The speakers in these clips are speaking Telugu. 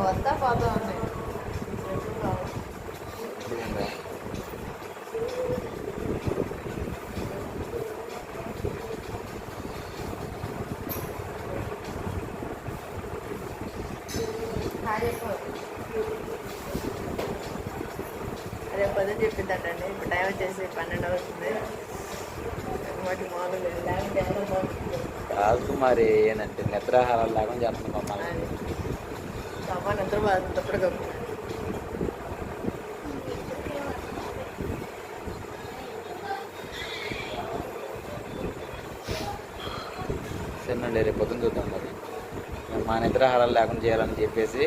వస్తా పోతా ఉన్నాయి. అదే పొద్దున చెప్పిందంటండి. ఇప్పుడు టైం వచ్చేసి 12 అవుతుంది. వాటి మామూలుగా కాదు మరి ఏంటంటే నిద్రాహారాలు లేకుండా చేస్తుంది మమ్మల్ని. అమ్మ నిద్ర బాగుంది అప్పటికప్పుడు. సరేనండి, రేపు పొద్దున చూద్దాం. మరి మా నిద్రాహారాలు లేకుండా చేయాలని చెప్పేసి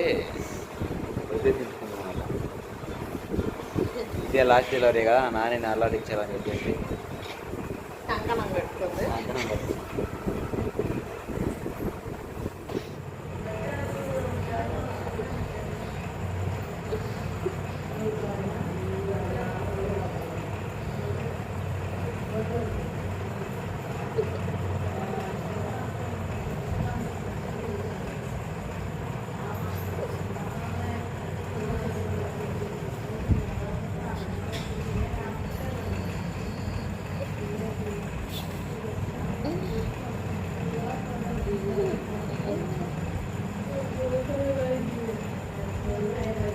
ఉద్దేశించుకున్నాం. ఇదే లాస్ట్ డెలివరీ కదా, నాని అల్లాడించాలని చెప్పేసి కంకణం కట్టుకుంది.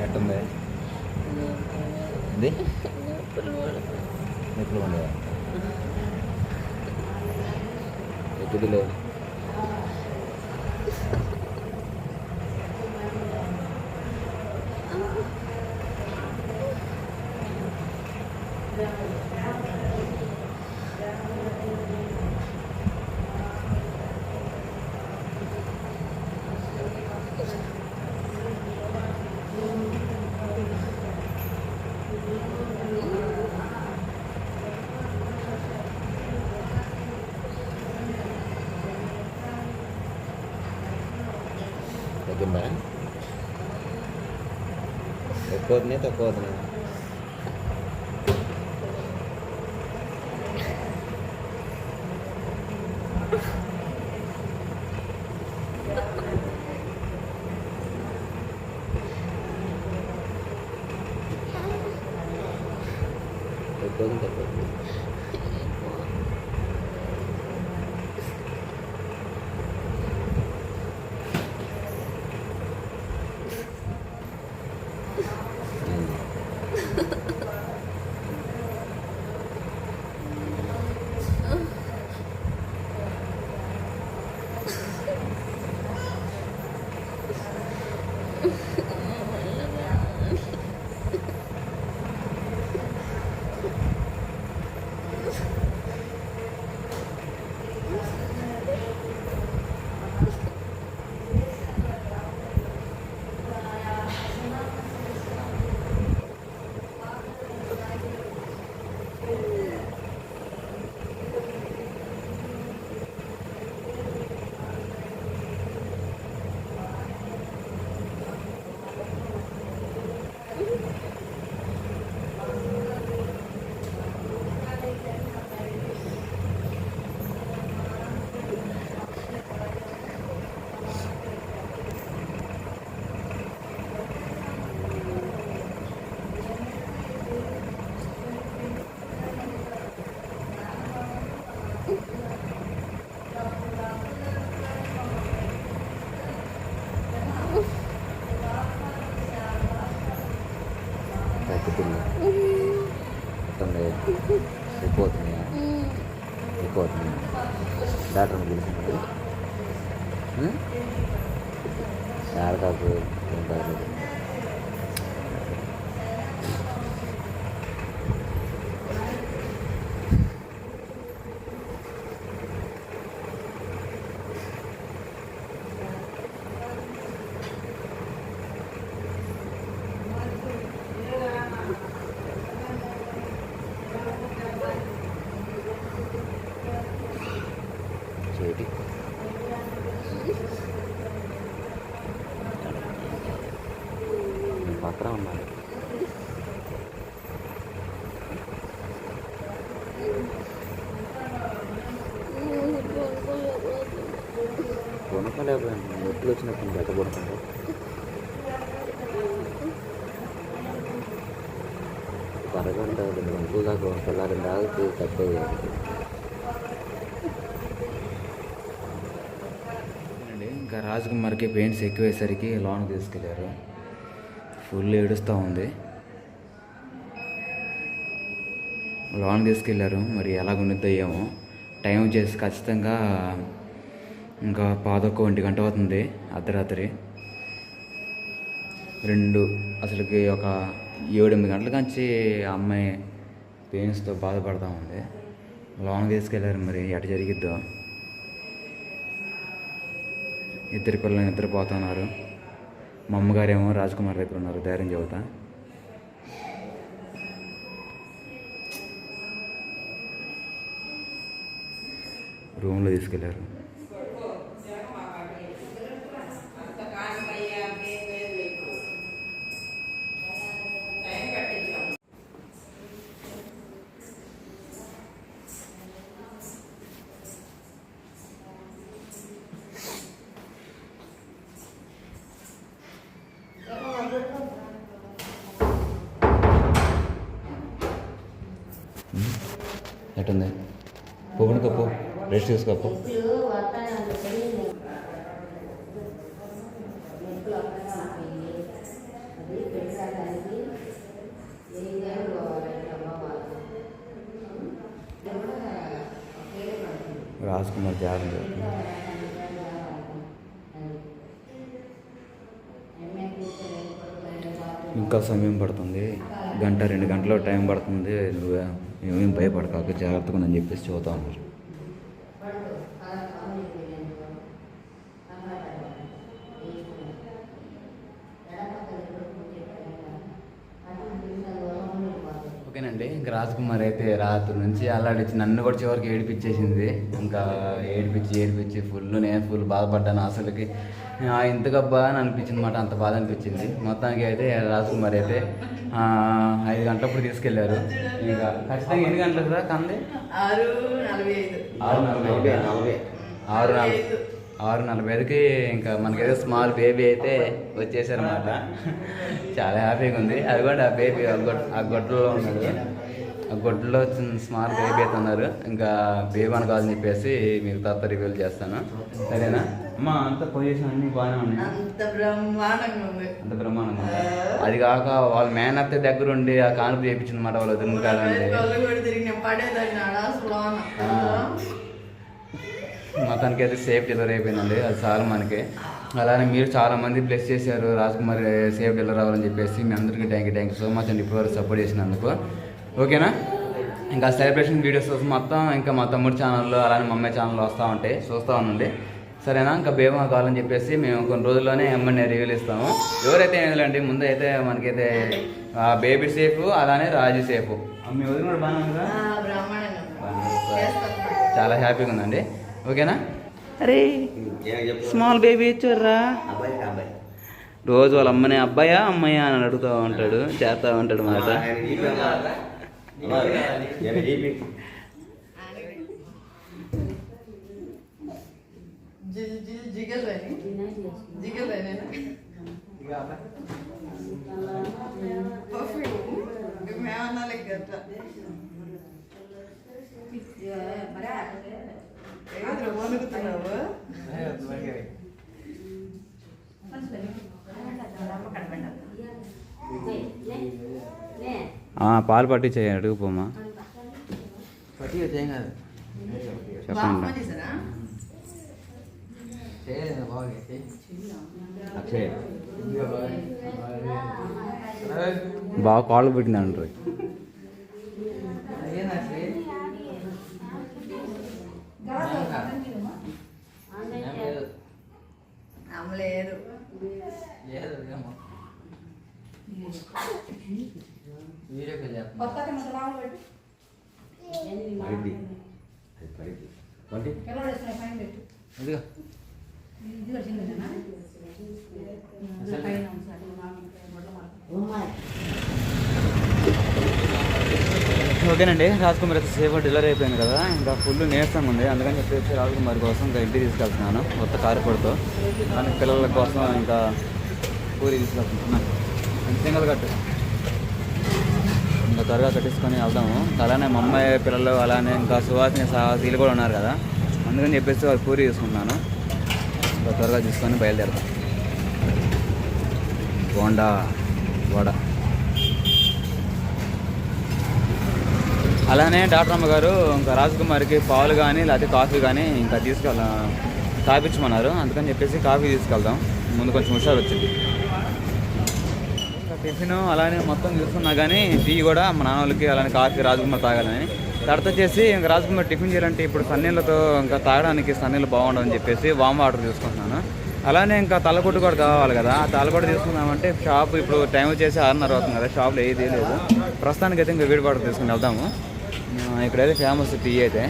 ఎట్టుంది? ఎప్పుడు ఉండదా ఎక్కడిలే తగ్గిందా? ఎక్కువ తక్కువ అవుతున్నాయి. ఎక్కువ తక్కువ ఎక్కువ అవుతున్నాయా? ఎక్కువ అవుతున్నాయా? డాక్టర్ని పిలిచినప్పుడు ఆడకాకు ఏం కాదు. మనకి. పక్కన ఉన్నాను. కొనుక్కోలేకపోయాను, నొప్పులు వచ్చినప్పుడు గట్ట కొనుక్కుంటా. అరగంట 2 గంటల దాకా తెల్లారి తాగితే తప్పేది. ఇంకా రాజకుమార్కి పెయింట్స్ ఎక్కువేసరికి లోన్ తీసుకెళ్ళారు. ఫుల్ ఏడుస్తూ ఉంది. లోన్ తీసుకెళ్ళారు, మరి ఎలా కొనిద్దాయేమో. టైం వచ్చేసి ఖచ్చితంగా ఇంకా 11 గంట అవుతుంది, అర్ధరాత్రి 2. అసలుకి ఒక 7-8 గంటల నుంచి ఆ అమ్మాయి పెయిన్స్తో బాధపడుతూ ఉంది. లోన్ తీసుకెళ్ళారు, మరి ఎట జరిగిద్దో. ఇద్దరు పిల్లలు నిద్రపోతున్నారు. మా అమ్మగారేమో రాజకుమార్ దగ్గర ఉన్నారు, ధైర్యం చెబుతా. రూమ్లో తీసుకెళ్ళారు. ఎట్టుంది? పొగుడు కప్పు, రెస్ట్ తీసుకోప్పు. రాజకుమార్ జాగ్రత్త. ఇంకా సమయం పడుతుంది, 1-2 గంటలు టైం పడుతుంది. నువ్వు ఏమేమి భయపడకాక జాగ్రత్తగా అని చెప్పేసి చూస్తూ ఉన్నారు. ఓకేనండి, ఇంకా రాజకుమార్ అయితే రాత్రి నుంచి అల్లాడిచ్చి నన్ను కూడా చివరికి ఏడిపించేసింది. ఇంకా ఏడిపించి నేను ఫుల్ బాధపడ్డాను. అసలుకి ఇంతకబ్బా అని అనిపించింది అన్నమాట, అంత బాధ అనిపించింది. మొత్తానికి అయితే రాజకుమార్ అయితే 5 గంటలప్పుడు తీసుకెళ్లారు. ఇంకా ఖచ్చితంగా ఎన్ని గంటలకు రా కంది? 6:45కి ఇంకా మనకైతే స్మాల్ బేబీ అయితే వచ్చేసారన్నమాట. చాలా హ్యాపీగా ఉంది. అది కూడా ఆ బేబీ ఆ గొడ్డలో ఉన్నాడు. ఆ గొడ్డలో స్మాల్ బేబీ అయితే ఉన్నారు. ఇంకా బేబీ అని కాదని చెప్పేసి మీకు తర్వాత రివీల్ చేస్తాను, సరేనా? అమ్మా అంత పొజిషన్ అన్ని బాగానే ఉన్నాయి, అంత బ్రహ్మాండంగా ఉంది. అది కాక వాళ్ళ మేనత్త దగ్గర ఉండి ఆ కానుపు చేయించింది అన్నమాట. వాళ్ళు వదిలింటారండి. మొత్తానికి అయితే సేఫ్ డెలివరీ అయిపోయిందండి, అది చాలా మనకి. అలానే మీరు చాలామంది బ్లెస్ చేశారు రాజకుమారి సేఫ్ డెలివరీ అవ్వాలని చెప్పేసి. మీ అందరికీ థ్యాంక్ యూ సో మచ్ అండి ఇప్పటివరకు సపోర్ట్ చేసినందుకు. ఓకేనా? ఇంకా సెలబ్రేషన్ వీడియోస్ కోసం మొత్తం ఇంకా మా తమ్ముడు ఛానల్లో అలానే మా అమ్మాయి ఛానల్లో వస్తూ ఉంటాయి, చూస్తూ ఉండండి, సరేనా? ఇంకా బేబా కావాలని చెప్పేసి మేము కొన్ని రోజుల్లోనే అమ్మని రివ్యూలు ఇస్తాము. ఎవరైతే ఏమిలండి, ముందు అయితే మనకైతే బేబీ సేఫ్, అలానే రాజు సేఫ్. మీ వదిన కూడా బాగానే ఉందా? చాలా హ్యాపీగా ఉందండి. ఓకేనా? అరే స్మాల్ బేబీ చూడరా, రోజు వాళ్ళ అమ్మని అబ్బాయా అమ్మాయా అని అడుగుతూ ఉంటాడు, చేస్తూ ఉంటాడు మాట. పాలు పట్టించే అడుగుపోమా, చెప్పండి. బాగా కాళ్ళు పెట్టింది అంటారు. లేదు వీడియోకి ఇదిగో ఓకేనండి, రాజ్కుమార్ అయితే సేఫ్గా డెలివరీ అయిపోయింది కదా, ఇంకా ఫుల్ నీరసంగా ఉంది. అందుకని చెప్పేసి రాజ్కుమార్ కోసం ఇంకా ఇంటికి తీసుకెళ్తున్నాను కొత్త కారుపడితో. కానీ పిల్లల కోసం ఇంకా పూరి తీసుకెళ్తున్నాను. సింగల్ కట్టు ఇంకా త్వరగా కట్టించుకొని వెళ్దాము. అలానే మా అమ్మాయి పిల్లలు అలానే ఇంకా సువాసిని వీళ్ళు కూడా ఉన్నారు కదా, అందుకని చెప్పేసి వాళ్ళు పూరి తీసుకుంటున్నాను. ఇంకా త్వరగా తీసుకొని బయలుదేరుతాం. బోండా వడ. అలానే డాక్టర్ అమ్మ గారు ఇంకా రాజ్కుమార్కి పాలు కానీ లేకపోతే కాఫీ కానీ ఇంకా తాపించమన్నారు. అందుకని చెప్పేసి కాఫీ తీసుకెళ్దాం, ముందు కొంచెం హుషారు వచ్చింది. ఇంకా టిఫిన్ అలానే మొత్తం చూసుకున్నా కానీ టీ కూడా మా నాన్న వాళ్ళకి అలానే కాఫీ రాజ్కుమార్ తాగాలని. తర్వాత వచ్చేసి ఇంకా రాజ్కుమార్ టిఫిన్ చేయాలంటే ఇప్పుడు సన్నీళ్ళతో ఇంకా తాగడానికి సన్నీళ్ళు బాగుండదని చెప్పేసి వామ్ వాటర్ తీసుకుంటున్నాను. అలానే ఇంకా తలకొట్టు కూడా కావాలి కదా, ఆ తలకొట్టు తీసుకుందామంటే షాప్ ఇప్పుడు టైం వచ్చేసి 6:30 అవుతుంది కదా, షాప్లో ఏది లేదు. ప్రస్తుతానికి అయితే ఇంకా వేడి వాటర్ తీసుకుని వెళ్దాము. ఇక్కడైతే ఫేమస్ టీ అయితే.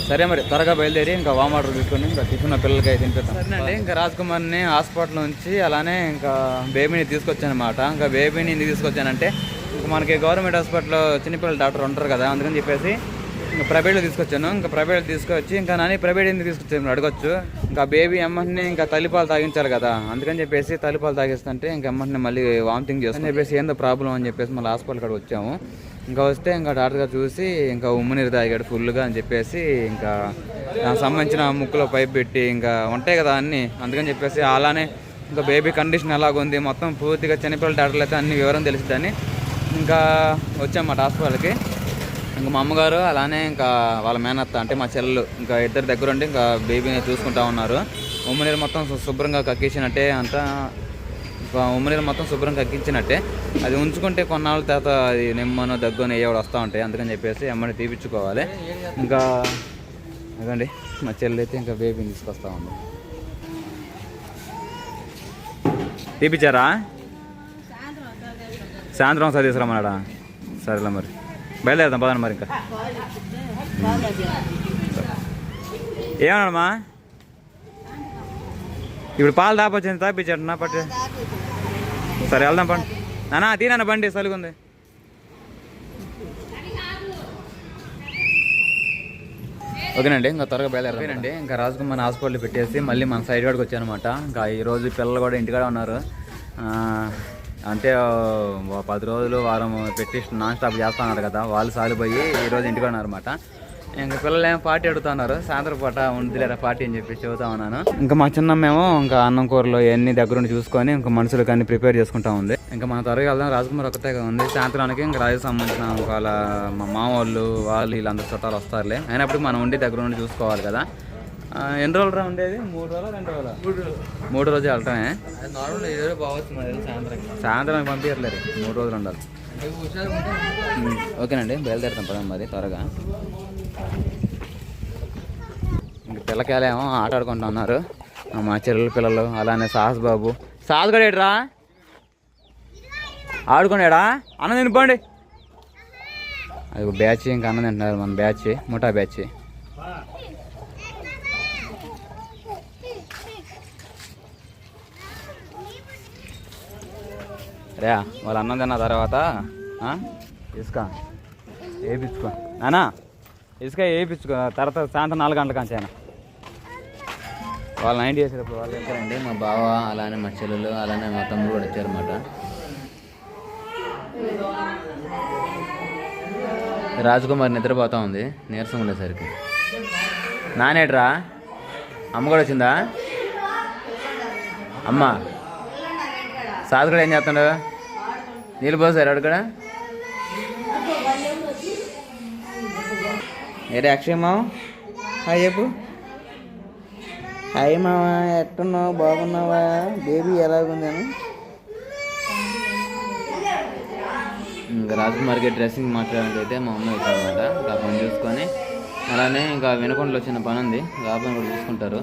సరే మరి త్వరగా బయలుదేరి ఇంకా వామ్ వాటర్ తీసుకొని ఇంకా టిఫిన్ పిల్లలకి అయితే తినిపిస్తాం. సరేనండి, ఇంకా రాజ్కుమార్ని హాస్పిటల్ నుంచి అలానే ఇంకా బేబీని తీసుకొచ్చానమాట. ఇంకా బేబీని ఎందుకు తీసుకొచ్చానంటే ఇంకా మనకి గవర్నమెంట్ హాస్పిటల్లో చిన్నపిల్లల డాక్టర్ ఉంటారు కదా, అందుకని చెప్పేసి ఇంకా ప్రైవేట్లో తీసుకొచ్చాను. ఇంకా ప్రైవేట్ తీసుకొచ్చి ఇంకా నాని ప్రైవేట్ ఎందుకు తీసుకొచ్చాను అడగచ్చు. ఇంకా బేబీ అమ్మని ఇంకా తల్లిపాలు తాగించాలి కదా, అందుకని చెప్పేసి తల్లిపాలు తాగిస్తుంటే ఇంకా అమ్మని మళ్ళీ వామిటింగ్ చేస్తాను చెప్పేసి ఏందో ప్రాబ్లం అని చెప్పేసి మళ్ళీ హాస్పిటల్ కాడ వచ్చాము. ఇంకా వస్తే ఇంకా డాక్టర్ గారు చూసి ఇంకా ఉమ్మనీరు తాగాడు ఫుల్గా అని చెప్పేసి ఇంకా దానికి సంబంధించిన ముక్కులో పైప్ పెట్టి ఇంకా ఉంటాయి కదా అన్నీ, అందుకని చెప్పేసి అలానే ఇంకా బేబీ కండిషన్ ఎలాగుంది మొత్తం పూర్తిగా చిన్నపిల్లల డాక్టర్లు అయితే అన్ని వివరం తెలిసిందని ఇంకా వచ్చామన్నమాట హాస్పిటల్కి. ఇంకా మా అమ్మగారు అలానే ఇంకా వాళ్ళ మేనత్త అంటే మా చెల్లెలు ఇంకా ఇద్దరు దగ్గర ఉండి ఇంకా బేబీని చూసుకుంటా ఉన్నారు. ఉమ్మనీరు మొత్తం శుభ్రంగా కక్కించినట్టే అంతా, ఉమ్మనీరు మొత్తం శుభ్రంగా కక్కించినట్టే. అది ఉంచుకుంటే కొన్నాళ్ళ తర్వాత అది నిమ్మను దగ్గును ఏవాడు వస్తూ ఉంటాయి, అందుకని చెప్పేసి అమ్మని తీపించుకోవాలి. ఇంకా అదండి మా చెల్లెలు అయితే ఇంకా బేబీని తీసుకొస్తా ఉంది. తీపిచ్చారా? సాయంత్రం ఒకసారి తీసుకురామన్నాడా? సరేలే మరి బయలుదేరుతాం పదండి మరి. ఇంకా ఏమన్నాడమ్మా? ఇప్పుడు పాలు తాపొచ్చింది, తాపించాడు నా పట్టి. సరే వెళ్దాం పండి నానా, తీనా బండి సలుగుంది. ఓకేనండి, ఇంకా త్వరగా బయలుదేరండి. ఇంకా రాజ్కుమార్ హాస్పిటల్ పెట్టేసి మళ్ళీ మన సైడ్ కాడికి వచ్చానమాట. ఇంకా ఈరోజు పిల్లలు కూడా ఇంటికాడ ఉన్నారు. అంటే 10 రోజులు వారం పెట్టి నాన్ స్టాప్ చేస్తున్నారు కదా, వాళ్ళు సాలిపోయి ఈరోజు ఇంటికి ఉన్నారన్నమాట. ఇంకా పిల్లలు ఏమో పార్టీ అడుగుతున్నారు, సాయంత్రం పూట ఉందిలేరా పార్టీ అని చెప్పి చెబుతా ఉన్నాను. ఇంకా మా చిన్నమ్మేమో ఇంకా అన్నం కూరలు ఇవన్నీ దగ్గరుండి చూసుకొని ఇంకా మనుషులకు అన్ని ప్రిపేర్ చేసుకుంటా ఉంది. ఇంకా మన త్వరగా వెళ్దాం, రాజ్కుమార్ ఒక్కతే ఉంది. సాయంత్రానికి ఇంకా రాజుకి సంబంధించిన వాళ్ళ మా మామ వాళ్ళు వీళ్ళందరూ చుట్టాలు వస్తారులే, అయినప్పుడు మనం ఉండి దగ్గర ఉండి చూసుకోవాలి కదా. ఎన్ని రోజులు ఉండేది? 3 రోజులు 2 రోజులు? 3 రోజులు వెళ్ళటమే. సాయంత్రానికి పంపించట్లేదు, 3 రోజులు ఉండాలి. ఓకేనండి, బయలుదేరుతాం పదం మరి త్వరగా. ఇంక పిల్లకాయలేమో ఆట ఆడుకుంటూ ఉన్నారు మా చెల్లెల పిల్లలు. అలానే సాహస్ బాబు కూడా ఏడ్రా ఆడుకున్నాడా? అన్నం తినిపోండి. అది బ్యాచ్ ఇంకా అన్నం తింటున్నారు, మన బ్యాచ్ ముఠా బ్యాచ్. రే వాళ్ళు అన్నం తిన్న తర్వాత ఇసుక వేయించుకో నానా, ఇసుక వేయించుకో. తర్వాత సాయంత్రం 4 గంటల కంచాయన వాళ్ళు 90 చేసేటప్పుడు వాళ్ళు వచ్చారండి. మా బావ అలానే మా చెల్లెలు అలానే మా తమ్ముడు కూడా వచ్చారన్నమాట. రాజ్కుమార్ నిద్రపోతా ఉంది నీరసం ఉండేసరికి. నానేట్రా? అమ్మ కూడా వచ్చిందా? అమ్మ సాధు కూడా ఏం చేస్తాడు? నీళ్ళు పోసారు అడు కూడా. ఏరే అక్షయ్ మావ హాయ్ చెప్పు. హాయ్ మావ, ఎట్టున్నావు? బాగున్నావా? బేబీ ఎలాగుందని. ఇంకా రాజ్కుమార్కి డ్రెస్సింగ్ మాట్లాడడానికి అయితే మా అమ్మ వచ్చారనమాట. ఇంకా పని చూసుకొని అలానే ఇంకా వినకొండలో వచ్చిన పని ఉంది, ఆ పని కూడా చూసుకుంటారు.